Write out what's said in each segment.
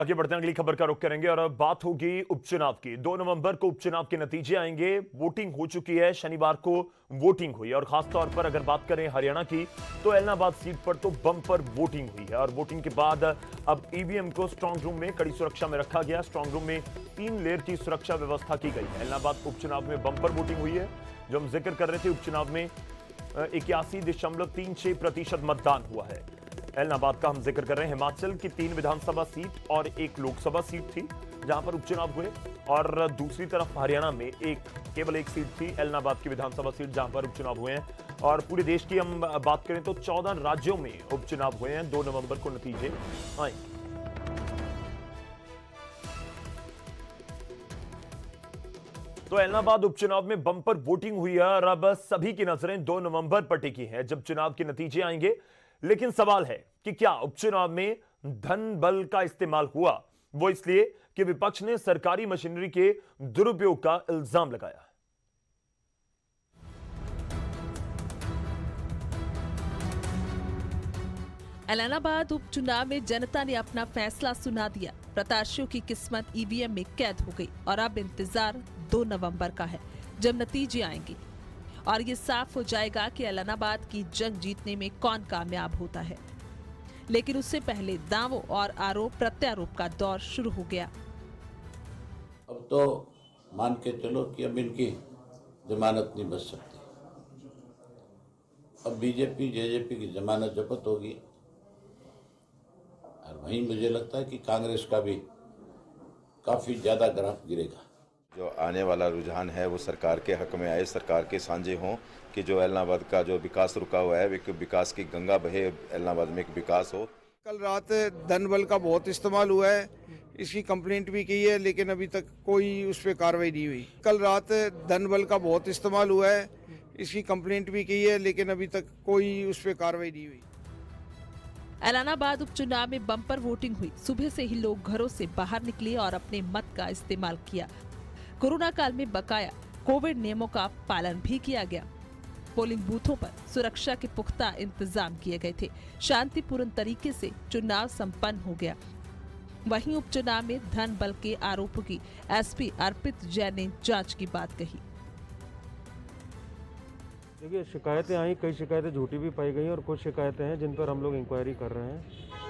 आगे बढ़ते हैं, अगली खबर का रुख करेंगे और अब बात होगी उपचुनाव की। 2 नवंबर को उपचुनाव के नतीजे आएंगे। वोटिंग हो चुकी है, शनिवार को वोटिंग हुई और खासतौर पर अगर बात करें हरियाणा की तो ऐलनाबाद सीट पर तो बम्पर वोटिंग हुई है और वोटिंग के बाद अब ईवीएम को स्ट्रांग रूम में कड़ी सुरक्षा में रखा गया। स्ट्रांग रूम में 3 लेयर की सुरक्षा व्यवस्था की गई है। ऐलनाबाद उपचुनाव में बम्पर वोटिंग हुई है। जो हम जिक्र कर रहे थे, उपचुनाव में 81.36% मतदान हुआ है। ऐलनाबाद का हम जिक्र कर रहे हैं। हिमाचल की 3 विधानसभा सीट और 1 लोकसभा सीट थी जहां पर उपचुनाव हुए और दूसरी तरफ हरियाणा में केवल एक सीट थी, ऐलनाबाद की विधानसभा सीट, जहां पर उपचुनाव हुए हैं। और पूरे देश की हम बात करें तो 14 राज्यों में उपचुनाव हुए हैं। 2 नवंबर को नतीजे आएंगे। तो ऐलनाबाद उपचुनाव में बम्पर वोटिंग हुई है और अब सभी की नजरें 2 नवंबर पर टिकी हैं जब चुनाव के नतीजे आएंगे। लेकिन सवाल है कि क्या उपचुनाव में धन बल का इस्तेमाल हुआ? वो इसलिए कि विपक्ष ने सरकारी मशीनरी के दुरुपयोग का इल्जाम लगाया। ऐलनाबाद उपचुनाव में जनता ने अपना फैसला सुना दिया। प्रत्याशियों की किस्मत ईवीएम में कैद हो गई और अब इंतजार 2 नवंबर का है जब नतीजे आएंगे और ये साफ हो जाएगा कि ऐलनाबाद की जंग जीतने में कौन कामयाब होता है। लेकिन उससे पहले दावों और आरोप प्रत्यारोप का दौर शुरू हो गया। अब तो मान के चलो कि अब इनकी जमानत नहीं बच सकती। अब बीजेपी जेजेपी की जमानत जब्त होगी और वहीं मुझे लगता है कि कांग्रेस का भी काफ़ी ज़्यादा ग्राफ गिरेगा। जो आने वाला रुझान है वो सरकार के हक में आए, सरकार के साझे हों कि जो ऐलनाबाद का जो विकास रुका हुआ है, एक विकास की गंगा बहे, ऐलनाबाद में एक विकास हो। कल रात धन बल का बहुत इस्तेमाल हुआ है, इसकी कंप्लेंट भी की है, लेकिन अभी तक कोई उस पर कार्रवाई नहीं हुई। कल रात धन बल का बहुत इस्तेमाल हुआ है, इसकी कंप्लेंट भी की है, लेकिन अभी तक कोई उस पर कार्रवाई नहीं हुई। ऐलनाबाद उपचुनाव में बम्पर वोटिंग हुई। सुबह से ही लोग घरों से बाहर निकले और अपने मत का इस्तेमाल किया। कोरोना काल में बकाया कोविड नियमों का पालन भी किया गया। पोलिंग बूथों पर सुरक्षा के पुख्ता इंतजाम किए गए थे। शांतिपूर्ण तरीके से चुनाव संपन्न हो गया। वहीं उपचुनाव में धन बल के आरोपों की एसपी अर्पित जैन ने जांच की बात कही। देखिए, शिकायतें आई, कई शिकायतें झूठी भी पाई गई और कुछ शिकायतें हैं जिन पर हम लोग इंक्वायरी कर रहे हैं।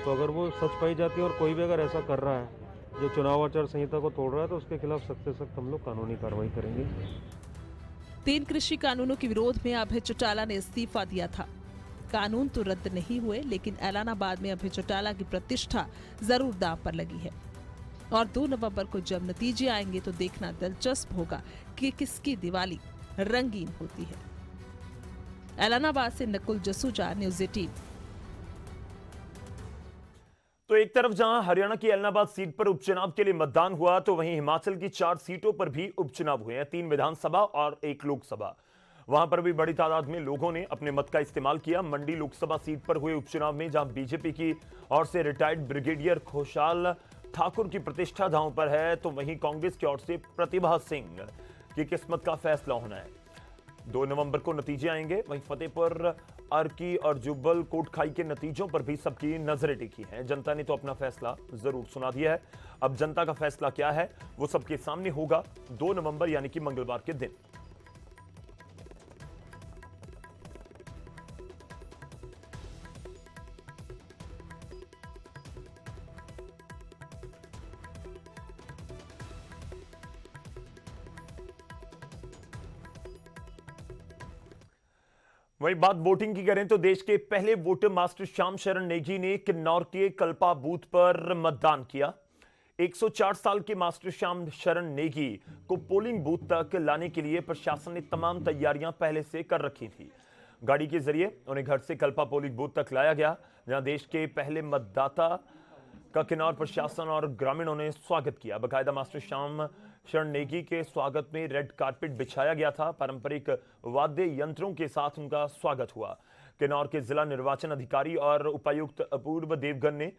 तो अगर वो सच पाई जाती है और कोई भी अगर ऐसा कर रहा है जो चुनाव आचार संहिता को तोड़ रहा है तो उसके खिलाफ सख्त से सख्त हम लोग कानूनी कार्रवाई करेंगे। 3 कृषि कानूनों के विरोध में अभय चौटाला ने इस्तीफा दिया था। कानून तो रद्द नहीं हुए, लेकिन ऐलनाबाद में अभय चौटाला की प्रतिष्ठा जरूर दांव पर लगी है। और 2 नवंबर को जब नतीजे आएंगे तो देखना दिलचस्प होगा कि किसकी दिवाली रंगीन होती है। ऐलनाबाद से नकुल जसूजा, न्यूज़ 18। तो एक तरफ जहां हरियाणा की ऐलनाबाद सीट पर उपचुनाव के लिए मतदान हुआ तो वहीं हिमाचल की 4 सीटों पर भी उपचुनाव हुए हैं। 3 विधानसभा और 1 लोकसभा। वहां पर भी बड़ी तादाद में लोगों ने अपने मत का इस्तेमाल किया। मंडी लोकसभा सीट पर हुए उपचुनाव में जहां बीजेपी की ओर से रिटायर्ड ब्रिगेडियर खुशहाल ठाकुर की प्रतिष्ठा दांव पर है तो वहीं कांग्रेस की ओर से प्रतिभा सिंह की किस्मत का फैसला होना है। 2 नवंबर को नतीजे आएंगे। वहीं फतेहपुर, अर्की और जुब्बल कोटखाई के नतीजों पर भी सबकी नजरें टिकी हैं। जनता ने तो अपना फैसला जरूर सुना दिया है। अब जनता का फैसला क्या है वो सबके सामने होगा 2 नवंबर यानी कि मंगलवार के दिन। वहीं बात वोटिंग की करें तो देश के पहले वोटर मास्टर श्याम शरण नेगी ने किन्नौर के कल्पा बूथ पर मतदान किया। 104 साल के मास्टर श्याम शरण नेगी को पोलिंग बूथ तक लाने के लिए प्रशासन ने तमाम तैयारियां पहले से कर रखी थी। गाड़ी के जरिए उन्हें घर से कल्पा पोलिंग बूथ तक लाया गया, जहां देश के पहले मतदाता का किन्नौर प्रशासन और ग्रामीणों ने स्वागत किया। बकायदा मास्टर श्याम शरण नेगी के स्वागत में रेड कारपेट बिछाया गया था। पारंपरिक वाद्य यंत्रों के साथ उनका स्वागत हुआ। किन्नौर के जिला निर्वाचन अधिकारी और उपायुक्त अपूर्व देवगन ने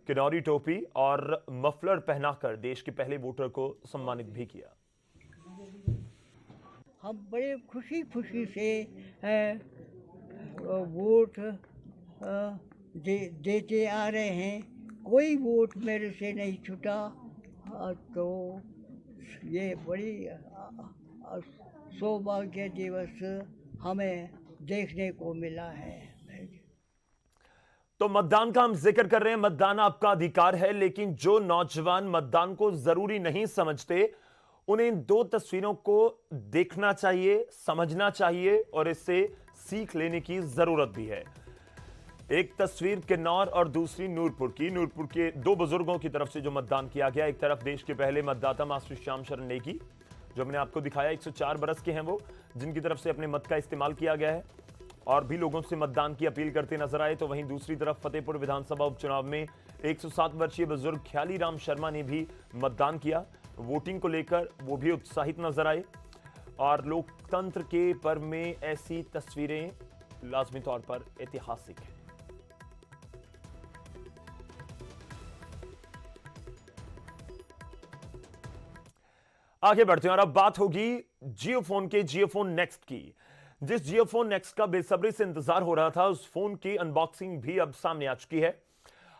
किन्नौरी टोपी और मफलर पहनाकर देश के पहले वोटर को सम्मानित भी किया। हम बड़े खुशी खुशी से वोट देते आ रहे हैं कोई वोट मेरे से नहीं छूटा। तो ये बड़ी सौभाग्य दिवस हमें देखने को मिला है। तो मतदान का हम जिक्र कर रहे हैं। मतदान आपका अधिकार है, लेकिन जो नौजवान मतदान को जरूरी नहीं समझते उन्हें इन दो तस्वीरों को देखना चाहिए, समझना चाहिए और इससे सीख लेने की जरूरत भी है। एक तस्वीर किन्नौर और दूसरी नूरपुर की। नूरपुर के दो बुजुर्गों की तरफ से जो मतदान किया गया। एक तरफ देश के पहले मतदाता मास्टर श्याम शरण नेगी, जो हमने आपको दिखाया, 104 बरस के हैं वो, जिनकी तरफ से अपने मत का इस्तेमाल किया गया है और भी लोगों से मतदान की अपील करते नजर आए। तो वहीं दूसरी तरफ फतेहपुर विधानसभा उपचुनाव में 107 वर्षीय बुजुर्ग ख्याली राम शर्मा ने भी मतदान किया। वोटिंग को लेकर वो भी उत्साहित नजर आए और लोकतंत्र के पर्व में ऐसी तस्वीरें लाजमी तौर पर ऐतिहासिक हैं। आगे बढ़ते हैं और अब बात होगी जियोफोन के जियोफोन नेक्स्ट की। जिस जियोफोन नेक्स्ट का बेसब्री से इंतजार हो रहा था, उस फोन की अनबॉक्सिंग भी अब सामने आ चुकी है।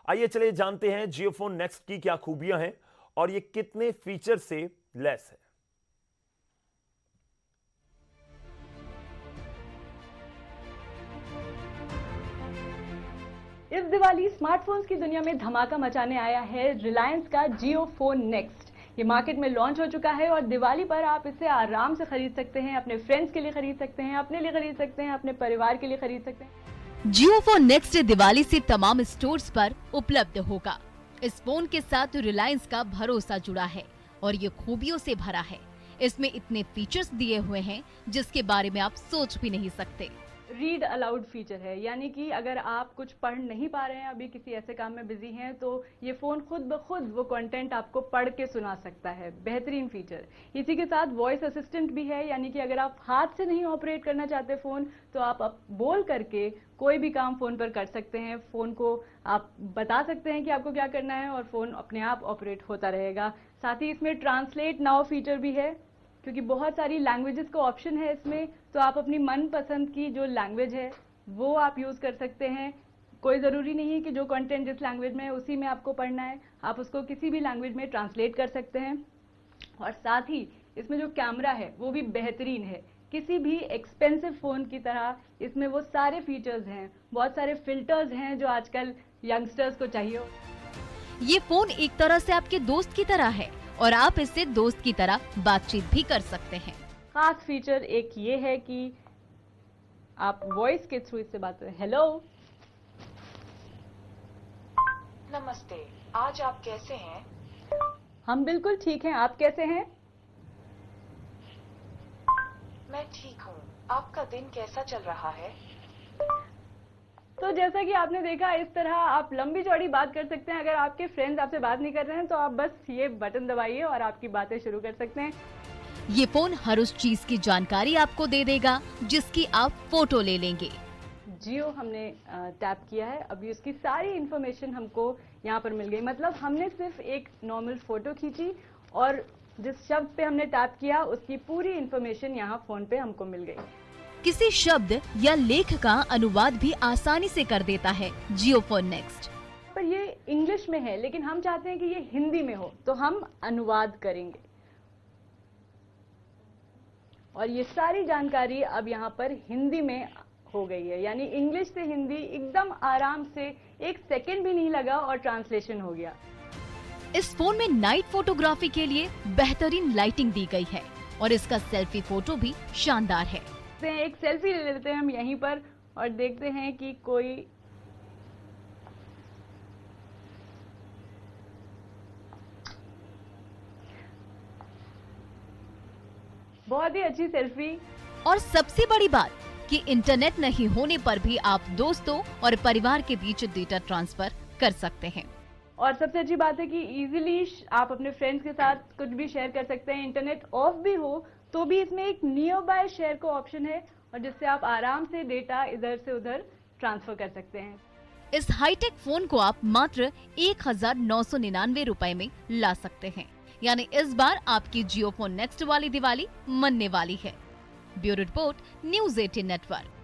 आइए चलिए जानते हैं जियोफोन नेक्स्ट की क्या खूबियां हैं और ये कितने फीचर से लैस है। इस दिवाली स्मार्टफोन्स की दुनिया में धमाका मचाने आया है रिलायंस का जियो फोन नेक्स्ट। ये मार्केट में लॉन्च हो चुका है और दिवाली पर आप इसे आराम से खरीद सकते हैं। अपने फ्रेंड्स के लिए खरीद सकते हैं, अपने लिए खरीद सकते हैं, अपने परिवार के लिए खरीद सकते हैं। जियो फोन नेक्स्ट दिवाली से तमाम स्टोर्स पर उपलब्ध होगा। इस फोन के साथ रिलायंस का भरोसा जुड़ा है और ये खूबियों से भरा है। इसमें इतने फीचर्स दिए हुए हैं जिसके बारे में आप सोच भी नहीं सकते। रीड अलाउड फीचर है, यानी कि अगर आप कुछ पढ़ नहीं पा रहे हैं, अभी किसी ऐसे काम में बिजी हैं, तो ये फोन खुद ब खुद वो कंटेंट आपको पढ़ के सुना सकता है। बेहतरीन फीचर। इसी के साथ वॉइस असिस्टेंट भी है, यानी कि अगर आप हाथ से नहीं ऑपरेट करना चाहते फोन, तो आप बोल करके कोई भी काम फोन पर कर सकते हैं। फोन को आप बता सकते हैं कि आपको क्या करना है और फोन अपने आप ऑपरेट होता रहेगा। साथ ही इसमें ट्रांसलेट नाउ फीचर भी है, क्योंकि बहुत सारी लैंग्वेजेस का ऑप्शन है इसमें, तो आप अपनी मनपसंद की जो लैंग्वेज है वो आप यूज कर सकते हैं। कोई जरूरी नहीं है कि जो कंटेंट जिस लैंग्वेज में है उसी में आपको पढ़ना है, आप उसको किसी भी लैंग्वेज में ट्रांसलेट कर सकते हैं। और साथ ही इसमें जो कैमरा है वो भी बेहतरीन है। किसी भी एक्सपेंसिव फोन की तरह इसमें वो सारे फीचर्स हैं, बहुत सारे फिल्टर्स हैं जो आजकल यंगस्टर्स को चाहिए। ये फोन एक तरह से आपके दोस्त की तरह है और आप इससे दोस्त की तरह बातचीत भी कर सकते हैं। खास फीचर एक ये है कि आप वॉइस के थ्रू इससे बात करें। हेलो, नमस्ते, आज आप कैसे हैं? हम बिल्कुल ठीक हैं, आप कैसे हैं? मैं ठीक हूँ। आपका दिन कैसा चल रहा है? तो जैसा कि आपने देखा, इस तरह आप लंबी चौड़ी बात कर सकते हैं। अगर आपके फ्रेंड्स आपसे बात नहीं कर रहे हैं तो आप बस ये बटन दबाइए और आपकी बातें शुरू कर सकते हैं। ये फोन हर उस चीज की जानकारी आपको दे देगा जिसकी आप फोटो ले लेंगे। जियो हमने टैप किया है, अभी उसकी सारी इंफॉर्मेशन हमको यहाँ पर मिल गई। मतलब हमने सिर्फ एक नॉर्मल फोटो खींची और जिस शब्द पे हमने टैप किया उसकी पूरी इंफॉर्मेशन यहाँ फोन पे हमको मिल गई। किसी शब्द या लेख का अनुवाद भी आसानी से कर देता है जियो फोन नेक्स्ट। पर ये इंग्लिश में है, लेकिन हम चाहते हैं कि ये हिंदी में हो, तो हम अनुवाद करेंगे और ये सारी जानकारी अब यहाँ पर हिंदी में हो गई है। यानी इंग्लिश से हिंदी एकदम आराम से, 1 सेकेंड भी नहीं लगा और ट्रांसलेशन हो गया। इस फोन में नाइट फोटोग्राफी के लिए बेहतरीन लाइटिंग दी गई है और इसका सेल्फी फोटो भी शानदार है। एक सेल्फी ले लेते हैं हम यहीं पर और देखते हैं कि कोई बहुत ही अच्छी सेल्फी। और सबसे बड़ी बात कि इंटरनेट नहीं होने पर भी आप दोस्तों और परिवार के बीच डेटा ट्रांसफर कर सकते हैं। और सबसे अच्छी बात है कि इजीली आप अपने फ्रेंड्स के साथ कुछ भी शेयर कर सकते हैं। इंटरनेट ऑफ भी हो तो भी इसमें एक नियर बाय शेयर का ऑप्शन है और जिससे आप आराम से डेटा इधर से उधर ट्रांसफर कर सकते हैं। इस हाईटेक फोन को आप मात्र 1999 रुपए में ला सकते हैं। यानी इस बार आपकी जियो फोन नेक्स्ट वाली दिवाली मनने वाली है। Bureau report, news 18 network.